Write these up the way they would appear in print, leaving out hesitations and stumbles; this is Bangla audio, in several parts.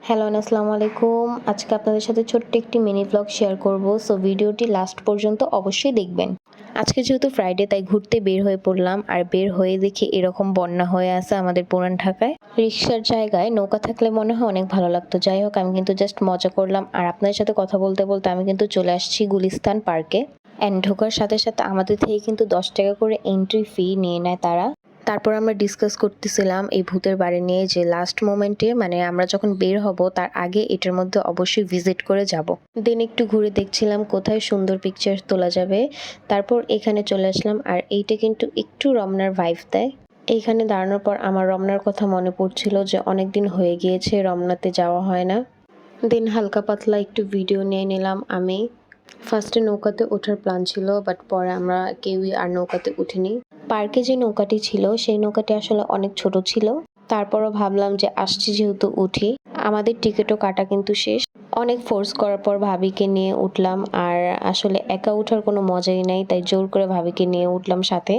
হ্যালো আসসালামু আলাইকুম। আজকে আপনাদের সাথে ছোট্ট একটি মিনি ভ্লগ শেয়ার করব। সো ভিডিওটি লাস্ট পর্যন্ত অবশ্যই দেখবেন। আজকে যেহেতু ফ্রাইডে তাই ঘুরতে বের হয়ে পড়লাম, আর বের হয়ে দেখি এরকম বন্যা হয়ে আছে আমাদের পুরান ঢাকায়। রিক্সার জায়গায় নৌকা থাকলে মনে হয় অনেক ভালো লাগতো। যাই হোক, আমি কিন্তু জাস্ট মজা করলাম, আর আপনাদের সাথে কথা বলতে বলতে আমি কিন্তু চলে আসছি গুলিস্তান পার্কে। অ্যান্ড ঢোকার সাথে সাথে আমাদের থেকে কিন্তু 10 টাকা করে এন্ট্রি ফি নিয়ে নেয় তারা। তারপর আমরা ডিসকাস করতেছিলাম এই ভূতের বাড়ি নিয়ে, যে লাস্ট মোমেন্টে মানে আমরা যখন বের হব তার আগে এটার মধ্যে অবশ্যই ভিজিট করে যাব। দেন একটু ঘুরে দেখছিলাম কোথায় সুন্দর পিকচার তোলা যাবে। তারপর এখানে চলে আসলাম, আর এইটা কিন্তু একটু রমনার ভাইব দেয়। এইখানে দাঁড়ানোর পর আমার রমনার কথা মনে পড়ছিল, যে অনেকদিন হয়ে গিয়েছে রমনাতে যাওয়া হয় না। দেন হালকা পাতলা একটু ভিডিও নিয়ে নিলাম আমি। ফার্স্টে নৌকাতে ওঠার প্ল্যান ছিল, বাট পরে আমরা কেউই আর নৌকাতে উঠিনি। পার্কে যে নৌকাটি ছিল সেই নৌকাটি আসলে অনেক ছোট ছিল। তারপরও ভাবলাম যে আসছি যেহেতু উঠি। আমাদের টিকিটও কাটা কিন্তু শেষ। অনেক ফোর্স করার পর ভাবিকে নিয়ে উঠলাম, আর আসলে একা ওঠার কোনো মজাই নাই, তাই জোর করে ভাবিকে নিয়ে উঠলাম সাথে।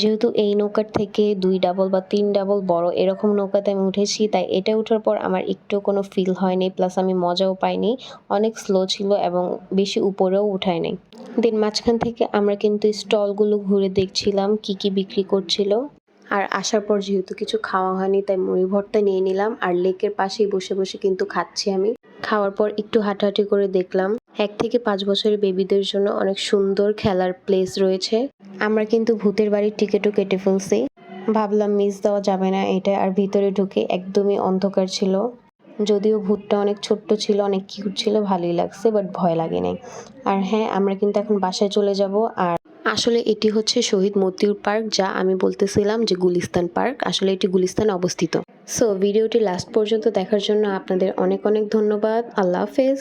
যেহেতু এই নৌকার থেকে 2 ডাবল বা 3 ডাবল বড় এরকম নৌকাতে আমি উঠেছি, তাই এটা ওঠার পর আমার একটু কোনো ফিল হয়নি, প্লাস আমি মজাও পাইনি। অনেক স্লো ছিল এবং বেশি উপরেও উঠায় নাই। দেন মাঝখান থেকে আমরা কিন্তু স্টলগুলো ঘুরে দেখছিলাম কি কি বিক্রি করছিল। আর আসার পর যেহেতু কিছু খাওয়া হয়নি, তাই মুড়ি ভর্তা নিয়ে নিলাম, আর লেকের পাশেই বসে বসে কিন্তু খাচ্ছি আমি। খাওয়ার পর একটু হাঁটাহাঁটি করে দেখলাম 1 থেকে 5 বছরের বেবিদের জন্য অনেক সুন্দর খেলার প্লেস রয়েছে। আমরা কিন্তু ভূতের বাড়ির টিকিটও কেটে ফেলছি। ভাবলাম মিস দেওয়া যাবে না এটা। আর ভিতরে ঢুকে একদমই অন্ধকার ছিল। যদিও ভূতটা অনেক ছোট্ট ছিল, অনেক কিউট ছিল, ভালোই লাগছে, বাট ভয় লাগে নাই। আর হ্যাঁ, আমরা কিন্তু এখন বাসায় চলে যাব। আর আসলে এটি হচ্ছে শহীদ মতিউর পার্ক, যা আমি বলতেছিলাম যে গুলিস্তান পার্ক, আসলে এটি গুলিস্তানে অবস্থিত। সো ভিডিওটি লাস্ট পর্যন্ত দেখার জন্য আপনাদের অনেক অনেক ধন্যবাদ। আল্লাহ হাফেজ।